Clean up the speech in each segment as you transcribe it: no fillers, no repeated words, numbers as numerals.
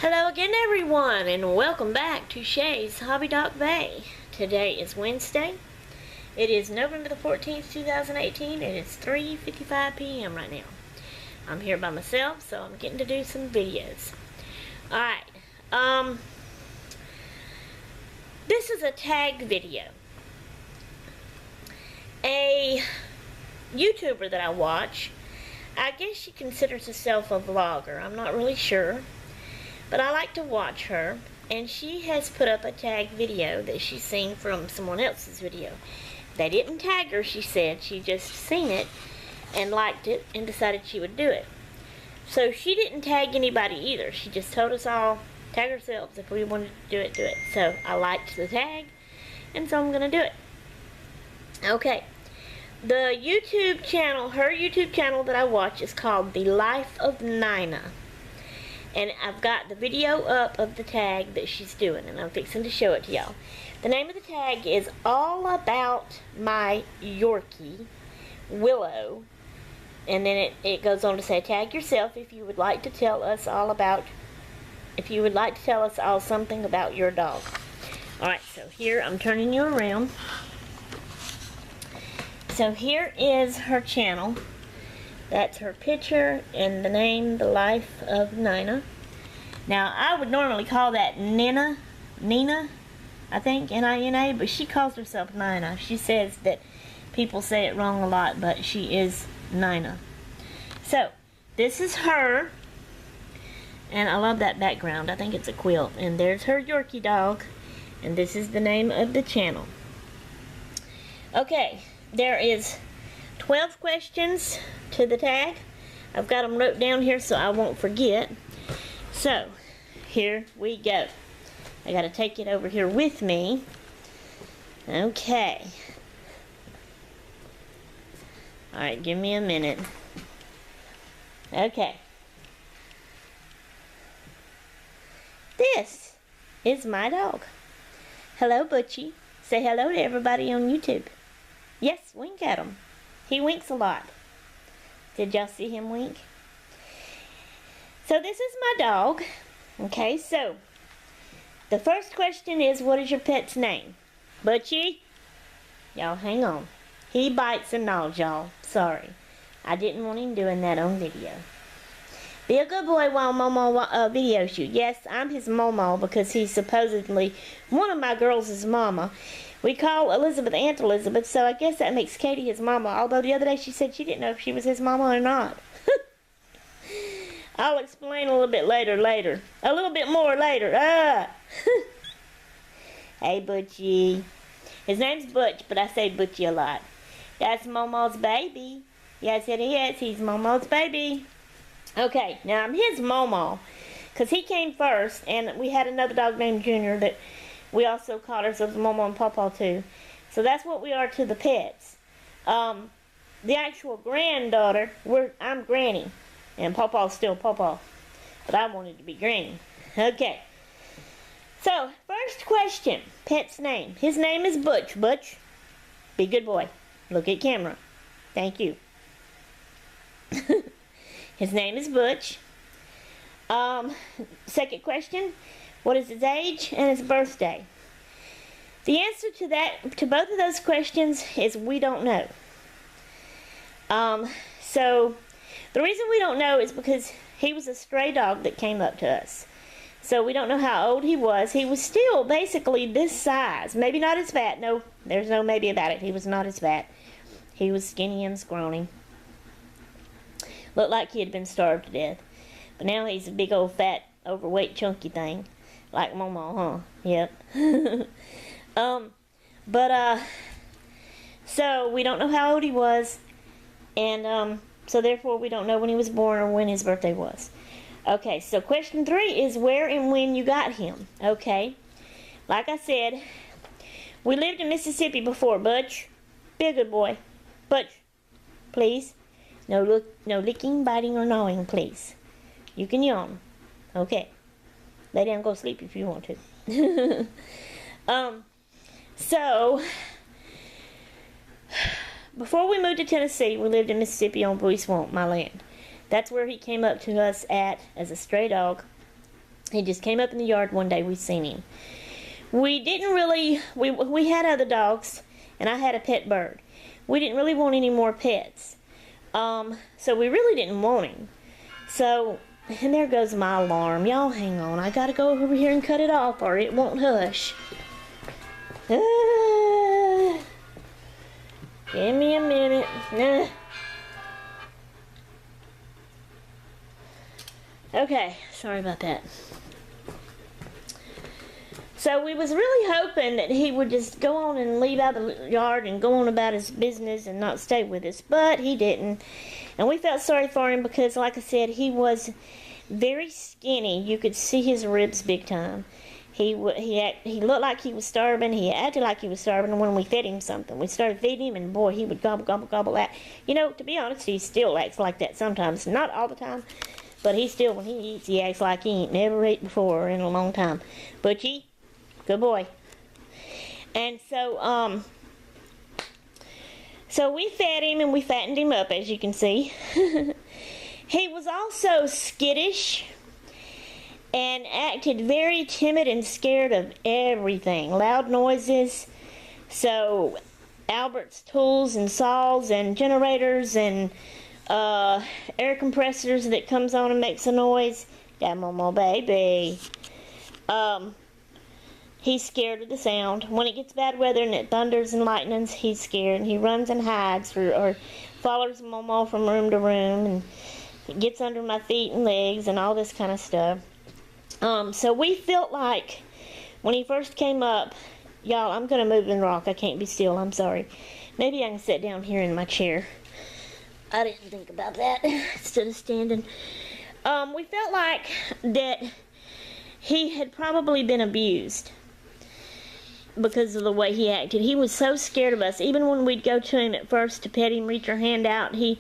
Hello again everyone, and welcome back to Shay's Hobby Doc Bay. Today is Wednesday. It is November the 14th, 2018. It is 3:55 p.m. right now. I'm here by myself, so I'm getting to do some videos. Alright, this is a tag video. A YouTuber that I watch, I guess she considers herself a vlogger. I'm not really sure. But I like to watch her, and she has put up a tag video that she's seen from someone else's video. They didn't tag her, she said. She just seen it and liked it and decided she would do it. So she didn't tag anybody either. She just told us all, tag ourselves if we wanted to do it, do it. So I liked the tag, and so I'm going to do it. Okay. The YouTube channel, her YouTube channel that I watch is called The Life of Nina. And I've got the video up of the tag that she's doing, and I'm fixing to show it to y'all. The name of the tag is All About My Yorkie, Willow. And then it goes on to say, tag yourself if you would like to tell us all something about your dog. Alright, so here, I'm turning you around. So here is her channel. That's her picture and the name, The Life of Nina. Now, I would normally call that Nina, I think, N-I-N-A, but she calls herself Nina. She says that people say it wrong a lot, but she is Nina. So, this is her, and I love that background. I think it's a quilt. And there's her Yorkie dog, and this is the name of the channel. Okay, there is 12 questions to the tag. I've got them wrote down here so I won't forget. So, here we go. I gotta take it over here with me. Okay. Alright, give me a minute. Okay. This is my dog. Hello, Butchie. Say hello to everybody on YouTube. Yes, wink at him. He winks a lot. Did y'all see him wink? So this is my dog. Okay, so the first question is, what is your pet's name? Butchie? Y'all hang on. He bites and gnaws, y'all. Sorry. I didn't want him doing that on video. Be a good boy while Momo videos you. Yes, I'm his Momo because he's supposedly one of my girls' mama. We call Elizabeth Aunt Elizabeth, so I guess that makes Katie his mama. Although the other day she said she didn't know if she was his mama or not. I'll explain a little bit later. A little bit more later. Hey, Butchie. His name's Butch, but I say Butchie a lot. That's Momo's baby. Yes, it is. He's Momo's baby. Okay, now I'm his Momo, because he came first, and we had another dog named Junior that we also called ourselves Momo and Pawpaw too. So that's what we are to the pets. The actual granddaughter, I'm Granny, and Pawpaw's still Pawpaw, but I wanted to be Granny. Okay. So, first question, pet's name. His name is Butch. Butch, be a good boy. Look at camera. Thank you. His name is Butch. Second question, what is his age and his birthday? The answer to both of those questions is we don't know. So the reason we don't know is because he was a stray dog that came up to us. So we don't know how old he was. He was still basically this size. Maybe not as fat. No, there's no maybe about it. He was not as fat. He was skinny and scrawny. Looked like he had been starved to death. But now he's a big old fat, overweight, chunky thing. Like Momo, huh? Yep. So we don't know how old he was. And, so therefore we don't know when he was born or when his birthday was. Okay, so question 3 is where and when you got him. Okay. Like I said, we lived in Mississippi before, Butch. Be a good boy. Butch, please. No licking, biting, or gnawing, please. You can yawn. Okay. Lay down and go sleep if you want to. So, before we moved to Tennessee, we lived in Mississippi on Bowie Swamp, my land. That's where he came up to us as a stray dog. He just came up in the yard one day. We seen him. We didn't really, we had other dogs, and I had a pet bird. We didn't really want any more pets. So we really didn't want him. So, and there goes my alarm. Y'all hang on. I gotta go over here and cut it off or it won't hush. Give me a minute. Okay, sorry about that. So we was really hoping that he would just go on and leave out the yard and go on about his business and not stay with us, but he didn't. And we felt sorry for him because, like I said, he was very skinny. You could see his ribs big time. He looked like he was starving. He acted like he was starving when we fed him something. We started feeding him, and boy, he would gobble, gobble, gobble that. You know, to be honest, he still acts like that sometimes. Not all the time, but he still, when he eats, he acts like he ain't never ate before in a long time. Butchie, good boy. And so, so we fed him and we fattened him up, as you can see. He was also skittish and acted very timid and scared of everything. Loud noises. So Albert's tools and saws and generators and air compressors that comes on and makes a noise. Got Momo baby. He's scared of the sound. When it gets bad weather and it thunders and lightnings, he's scared and he runs and hides or follows Momo from room to room and gets under my feet and legs and all this kind of stuff. So we felt like when he first came up, y'all, I'm going to move and rock. I can't be still. I'm sorry. Maybe I can sit down here in my chair. I didn't think about that instead of standing. We felt like that he had probably been abused because of the way he acted. He was so scared of us. Even when we'd go to him at first to pet him, reach our hand out, he,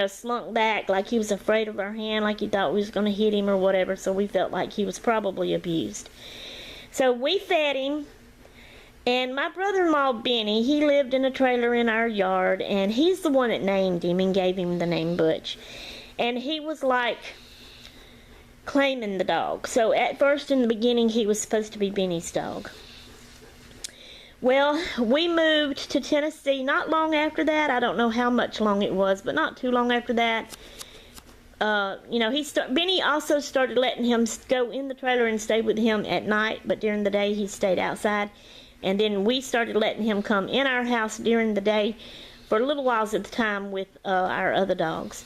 slunk back like he was afraid of our hand, like he thought we was going to hit him or whatever. So we felt like he was probably abused. So we fed him, and my brother-in-law, Benny, he lived in a trailer in our yard, and he's the one that named him and gave him the name Butch. And he was like claiming the dog. So at first, in the beginning, he was supposed to be Benny's dog. Well, we moved to Tennessee not long after that. I don't know how much long it was, but not too long after that. Benny also started letting him go in the trailer and stay with him at night, but during the day he stayed outside. And then we started letting him come in our house during the day for a little while at the time with our other dogs,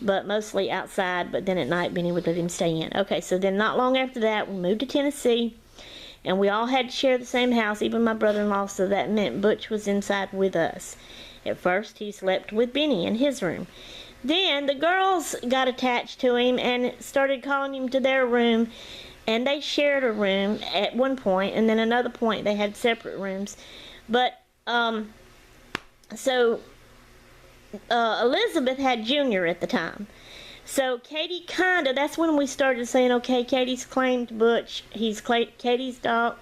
but mostly outside. But then at night, Benny would let him stay in. Okay, so then not long after that, we moved to Tennessee. And we all had to share the same house, even my brother-in-law, so that meant Butch was inside with us. At first, he slept with Benny in his room. Then the girls got attached to him and started calling him to their room, and they shared a room at one point, and then another point they had separate rooms. But, Elizabeth had Junior at the time. So Katie that's when we started saying, okay, Katie's claimed Butch. He's Katie's dog,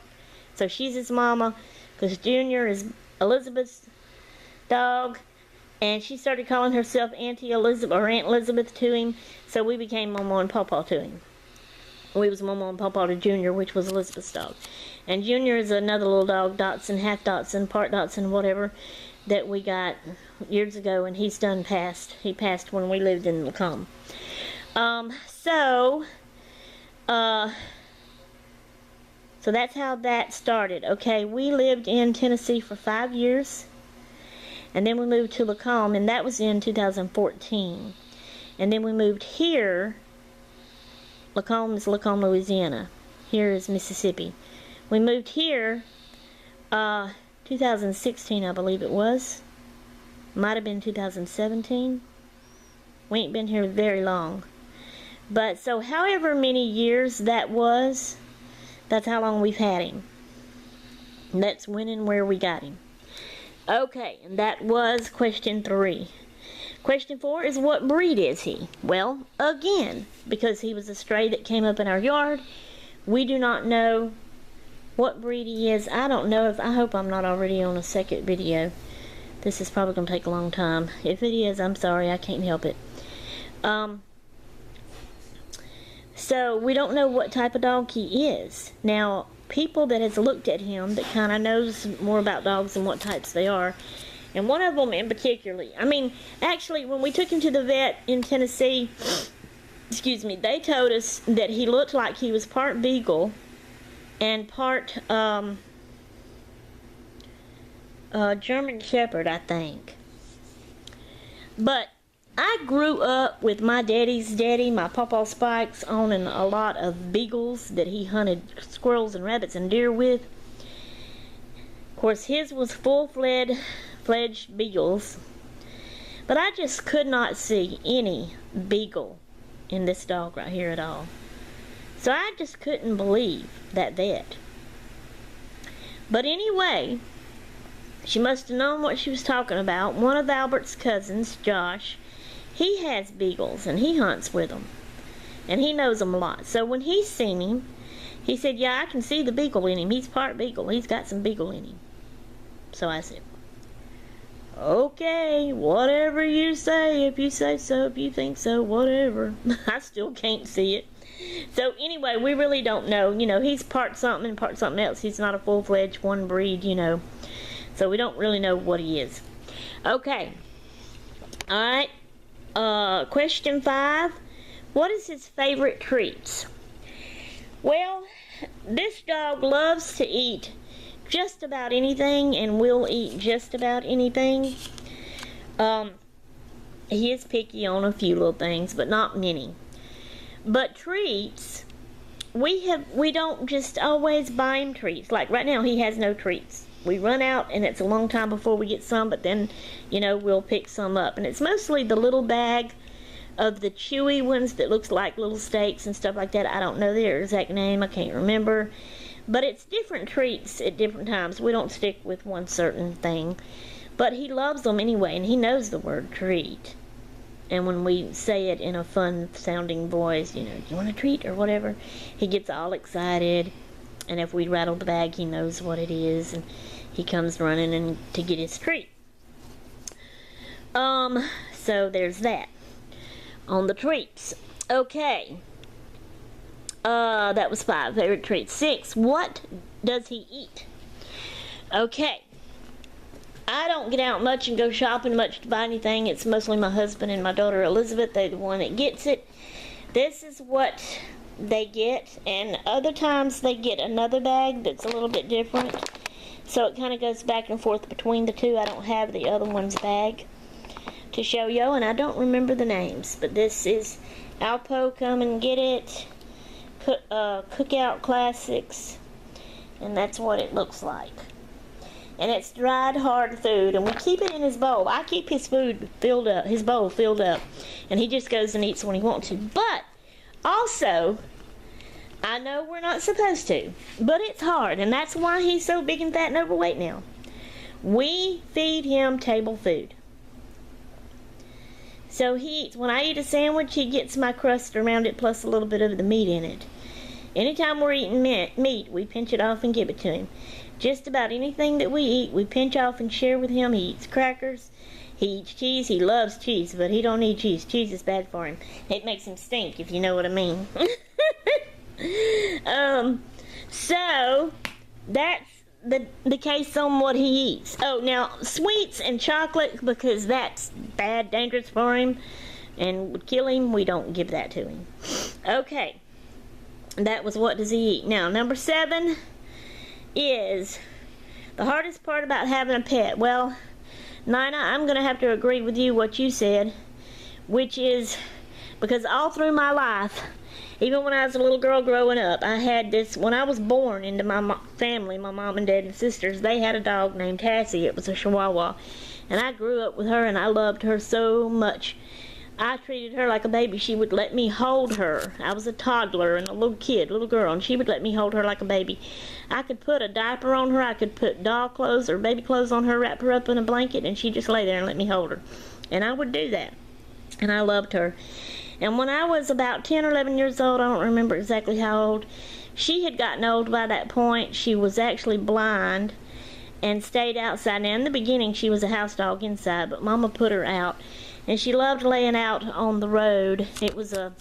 so she's his mama, because Junior is Elizabeth's dog. And she started calling herself Auntie Elizabeth or Aunt Elizabeth to him, so we became Momo and Pawpaw to him. We was Momo and Pawpaw to Junior, which was Elizabeth's dog. And Junior is another little dog, Dotson, half Dotson, part Dotson, whatever, that we got years ago, and he's done passed. He passed when we lived in Lacombe. So that's how that started. Okay, we lived in Tennessee for 5 years, and then we moved to Lacombe, and that was in 2014. And then we moved here. Lacombe is Lacombe, Louisiana. Here is Mississippi. We moved here 2016, I believe it was. Might have been 2017. We ain't been here very long. But so however many years that was, that's how long we've had him. And that's when and where we got him. Okay, and that was question 3. Question 4 is, what breed is he? Well, again, because he was a stray that came up in our yard, we do not know what breed he is. I don't know I hope I'm not already on a second video. This is probably going to take a long time. If it is, I'm sorry, I can't help it. So we don't know what type of dog he is. Now, people that has looked at him that kind of knows more about dogs and what types they are, and one of them in particularly, I mean, actually, when we took him to the vet in Tennessee, excuse me, they told us that he looked like he was part beagle and part German Shepherd, I think. But I grew up with my daddy's daddy, my Pawpaw Spikes, owning a lot of beagles that he hunted squirrels and rabbits and deer with. Of course, his was full-fledged beagles, but I just could not see any beagle in this dog right here at all. So I just couldn't believe that vet. But anyway, she must have known what she was talking about. One of Albert's cousins, Josh, he has beagles and he hunts with them. And he knows them a lot. So when he seen him, he said, yeah, I can see the beagle in him. He's part beagle. He's got some beagle in him. So I said, okay, whatever you say. If you say so, if you think so, whatever. I still can't see it. So anyway, we really don't know. You know, he's part something and part something else. He's not a full-fledged one breed, you know. So we don't really know what he is. Okay. Alright. Question 5. What is his favorite treats? Well, this dog loves to eat just about anything and will eat just about anything. He is picky on a few little things, but not many. But treats, we don't just always buy him treats. Like right now, he has no treats. We run out, and it's a long time before we get some, but then, you know, we'll pick some up. And it's mostly the little bag of the chewy ones that looks like little steaks and stuff like that. I don't know their exact name. I can't remember. But it's different treats at different times. We don't stick with one certain thing. But he loves them anyway, and he knows the word treat. And when we say it in a fun-sounding voice, you know, do you want a treat or whatever, he gets all excited. And if we rattle the bag, he knows what it is, and he comes running in to get his treat. So there's that on the treats. Okay. That was 5 favorite treats. 6. What does he eat? Okay. I don't get out much and go shopping much to buy anything. It's mostly my husband and my daughter Elizabeth. They're the one that gets it. This is what they get, and other times they get another bag that's a little bit different. So it kind of goes back and forth between the two. I don't have the other one's bag to show you, and I don't remember the names. But this is Alpo Come and Get It, Cookout Classics, and that's what it looks like. And it's dried hard food, and we keep it in his bowl. I keep his food filled up, his bowl filled up, and he just goes and eats when he wants to. But also, I know we're not supposed to, but it's hard, and that's why he's so big and fat and overweight now. We feed him table food. So he eats, when I eat a sandwich, he gets my crust around it plus a little bit of the meat in it. Anytime we're eating meat, we pinch it off and give it to him. Just about anything that we eat, we pinch off and share with him. He eats crackers. He eats cheese. He loves cheese, but he don't need cheese. Cheese is bad for him. It makes him stink, if you know what I mean. So that's the case on what he eats. Oh, now sweets and chocolate, because that's bad, dangerous for him, and would kill him. We don't give that to him. Okay, that was what does he eat. Now number 7 is the hardest part about having a pet. Well, Nina, I'm going to have to agree with you what you said, which is because all through my life, even when I was a little girl growing up, I had this, when I was born into my family, my mom and dad and sisters, they had a dog named Tassie. It was a Chihuahua, and I grew up with her, and I loved her so much. I treated her like a baby. She would let me hold her. I was a toddler and a little girl, and she would let me hold her like a baby. I could put a diaper on her. I could put doll clothes or baby clothes on her, wrap her up in a blanket, and she'd just lay there and let me hold her. And I would do that. And I loved her. And when I was about 10 or 11 years old, I don't remember exactly how old, she had gotten old by that point. She was actually blind and stayed outside. Now, in the beginning, she was a house dog inside, but Mama put her out. And she loved laying out on the road. It was a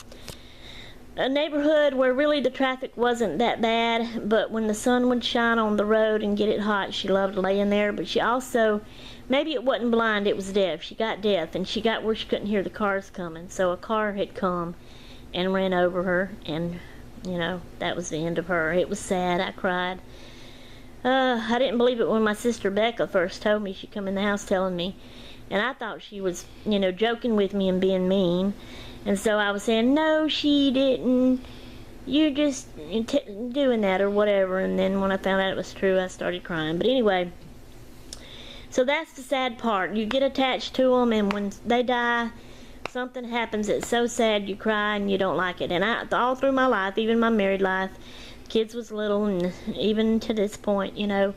a neighborhood where really the traffic wasn't that bad, but when the sun would shine on the road and get it hot, she loved laying there. But she also, maybe it wasn't blind, it was deaf. She got deaf, and she got where she couldn't hear the cars coming. So a car had come and ran over her, and you know, that was the end of her. It was sad. I cried. I didn't believe it when my sister Becca first told me. She come in the house telling me, and I thought she was, you know, joking with me and being mean. And so I was saying, no, she didn't. You just doing that or whatever. And then when I found out it was true, I started crying. But anyway, so that's the sad part. You get attached to them, and when they die, something happens that's so sad you cry and you don't like it. And all through my life, even my married life, kids was little, and even to this point, you know,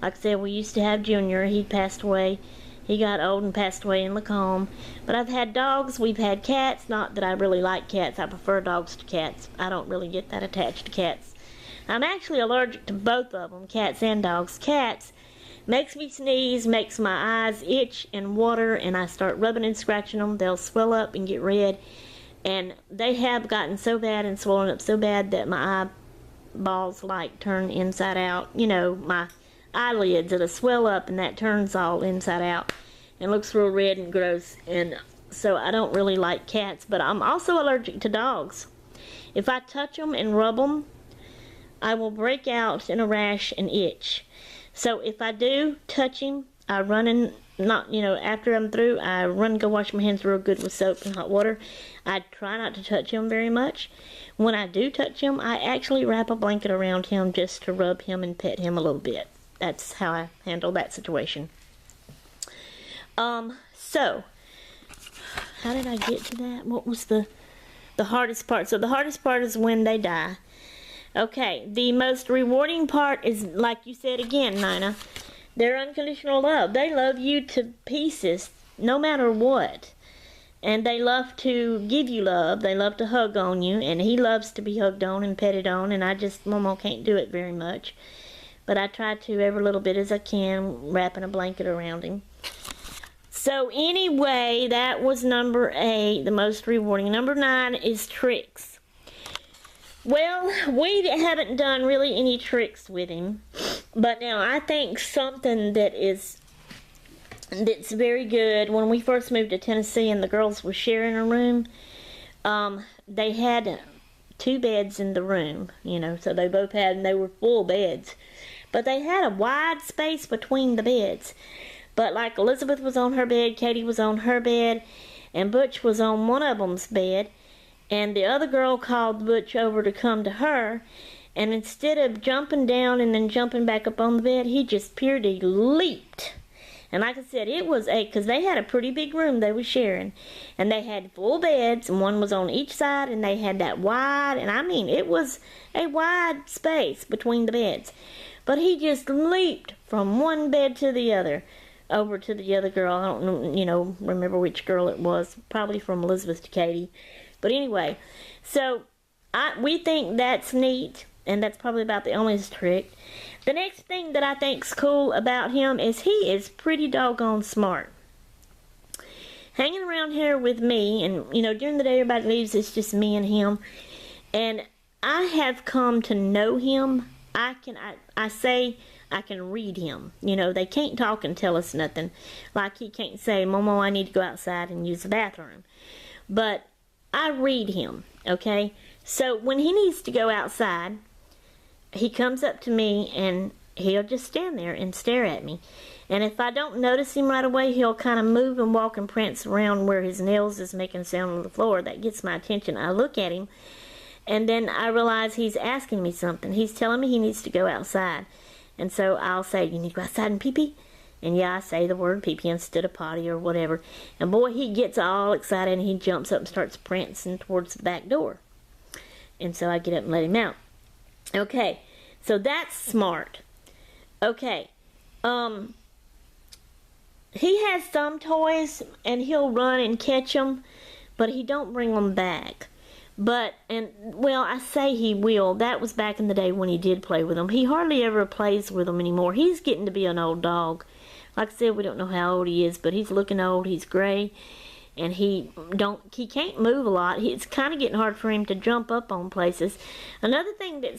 like I said, we used to have Junior. He passed away. He got old and passed away in Lacombe. But I've had dogs. We've had cats. Not that I really like cats. I prefer dogs to cats. I don't really get that attached to cats. I'm actually allergic to both of them, cats and dogs. Cats makes me sneeze, makes my eyes itch and water, and I start rubbing and scratching them. They'll swell up and get red. And they have gotten so bad and swollen up so bad that my eyeballs like turn inside out. You know, my eyelids, it'll swell up and that turns all inside out and looks real red and gross. And so I don't really like cats, but I'm also allergic to dogs. If I touch them and rub them, I will break out in a rash and itch. So if I do touch him, I run and not, you know, after I'm through, I run and go wash my hands real good with soap and hot water. I try not to touch him very much. When I do touch him, I actually wrap a blanket around him just to rub him and pet him a little bit. That's how I handle that situation. So, how did I get to that? What was the hardest part? So the hardest part is when they die. Okay, the most rewarding part is, like you said again, Nina, their unconditional love. They love you to pieces, no matter what. And they love to give you love. They love to hug on you, and he loves to be hugged on and petted on, and I just, Momo can't do it very much. But I try to every little bit as I can, wrapping a blanket around him. So anyway, that was number 8, the most rewarding. Number 9 is tricks. Well, we haven't done really any tricks with him. But now I think something that's very good, when we first moved to Tennessee and the girls were sharing a room, they had 2 beds in the room, you know, so they both had, and they were full beds. But they had a wide space between the beds. But like Elizabeth was on her bed, Katie was on her bed, and Butch was on one of them's bed. And the other girl called Butch over to come to her. And instead of jumping down and then jumping back up on the bed, he just purely leaped. And like I said, it was because they had a pretty big room they were sharing. And they had full beds, and one was on each side, and they had that wide, and I mean, it was a wide space between the beds. But he just leaped from one bed to the other, over to the other girl. I don't know, you know, remember which girl it was. Probably from Elizabeth to Katie. But anyway, so we think that's neat, and that's probably about the only trick. The next thing that I think's cool about him is he is pretty doggone smart. Hanging around here with me, and you know, during the day everybody leaves, it's just me and him. And I have come to know him. I say I can read him. You know, they can't talk and tell us nothing. Like he can't say, Momo, I need to go outside and use the bathroom. But I read him, okay? So when he needs to go outside, he comes up to me and he'll just stand there and stare at me. And if I don't notice him right away, he'll kind of move and walk and prance around where his nails is making sound on the floor. That gets my attention. I look at him, and then I realize he's asking me something. He's telling me he needs to go outside. And so I'll say, you need to go outside and pee-pee? And yeah, I say the word pee-pee instead of potty or whatever. And boy, he gets all excited and he jumps up and starts prancing towards the back door. And so I get up and let him out. Okay, so that's smart. Okay, he has some toys and he'll run and catch them, but he don't bring them back. But, well, I say he will. That was back in the day when he did play with them. He hardly ever plays with them anymore. He's getting to be an old dog. Like I said, we don't know how old he is, but he's looking old. He's gray. and he can't move a lot. It's kind of getting hard for him to jump up on places. Another thing that's